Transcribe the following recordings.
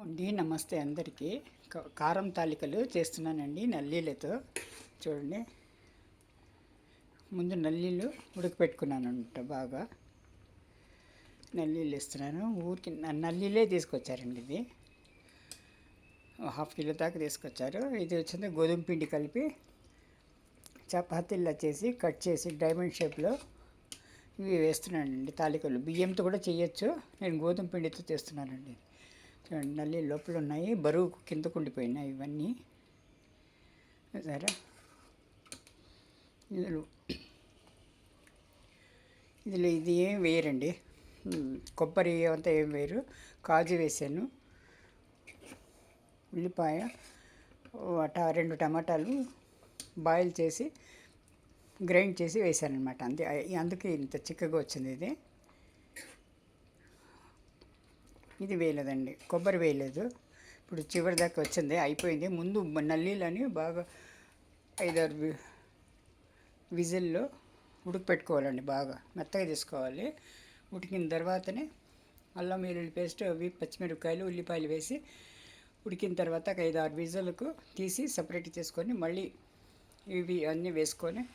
అండి నమస్తే అందరికీ. కారం తాలికలు చేస్తున్నానండి నల్లీలతో. చూడండి, ముందు నల్లీలు ఉడకపెట్టుకున్నాను అనమాట. బాగా నల్లీలు ఇస్తున్నాను. ఊరికి నల్లీలే తీసుకొచ్చారండి. ఇది ½ కిలో దాకా తీసుకొచ్చారు. ఇది వచ్చింది గోధుమ పిండి కలిపి చపాతీలా చేసి కట్ చేసి డైమండ్ షేప్లో ఇవి వేస్తున్నానండి. తాలికలు బియ్యంతో కూడా చేయొచ్చు, నేను గోధుమ పిండితో చేస్తున్నానండి. చూడండి, నల్లి లోపల ఉన్నాయి, బరువు కిందకు ఉండిపోయినాయి ఇవన్నీ. సరే, ఇందులో ఇది ఏం వేయరండి, కొబ్బరి అంతా ఏం వేయరు. కాజు వేసాను, ఉల్లిపాయ, 2 టమాటాలు బాయిల్ చేసి గ్రైండ్ చేసి వేసాను అనమాట. అందుకే ఇంత చిక్కగా వచ్చింది. ఇది వేయలేదండి, కొబ్బరి వేయలేదు. ఇప్పుడు చివరి దాకా వచ్చింది, అయిపోయింది. ముందు నల్లీలని బాగా 5-6 విజిల్లో ఉడకపెట్టుకోవాలండి. బాగా మెత్తగా తీసుకోవాలి. ఉడికిన తర్వాతనే అల్లం వెల్లుల్లి పేస్ట్, అవి పచ్చిమిరపకాయలు, ఉల్లిపాయలు వేసి ఉడికిన తర్వాత 5-6 విజిల్కు తీసి సపరేట్ చేసుకొని మళ్ళీ ఇవి అన్నీ వేసుకొని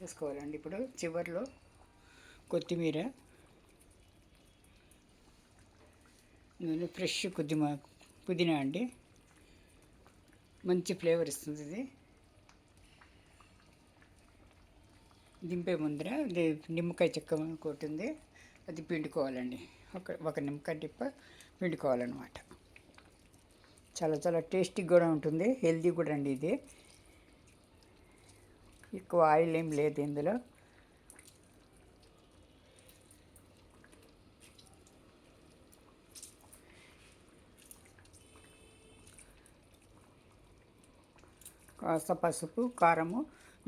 చేసుకోవాలండి. ఇప్పుడు చివరిలో కొత్తిమీర, ఫ్రెష్ పుదీనా అండి, మంచి ఫ్లేవర్ ఇస్తుంది ఇది. దింపే ముందర నిమ్మకాయ చెక్క కొట్టింది, అది పిండుకోవాలండి. ఒక నిమ్మకాయ టిప్ప పిండుకోవాలన్నమాట. చాలా చాలా టేస్టీగా కూడా ఉంటుంది, హెల్తీ కూడా అండి. ఇది ఎక్కువ ఆయిల్ ఏం లేదు ఇందులో. కాస్త పసుపు, కారము,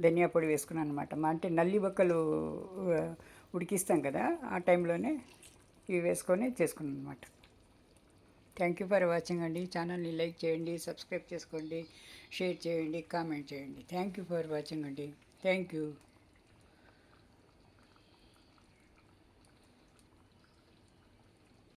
ధనియా పొడి వేసుకున్నాను అనమాట. అంటే నల్లి బొక్కలు ఉడికిస్తాం కదా, ఆ టైంలోనే ఇవి వేసుకొని చేసుకున్నాను అనమాట. థ్యాంక్ యూ ఫర్ వాచింగ్ అండి. ఛానల్ని లైక్ చేయండి, సబ్స్క్రైబ్ చేసుకోండి, షేర్ చేయండి, కామెంట్ చేయండి. థ్యాంక్ యూ ఫర్ వాచింగ్ అండి. Thank you.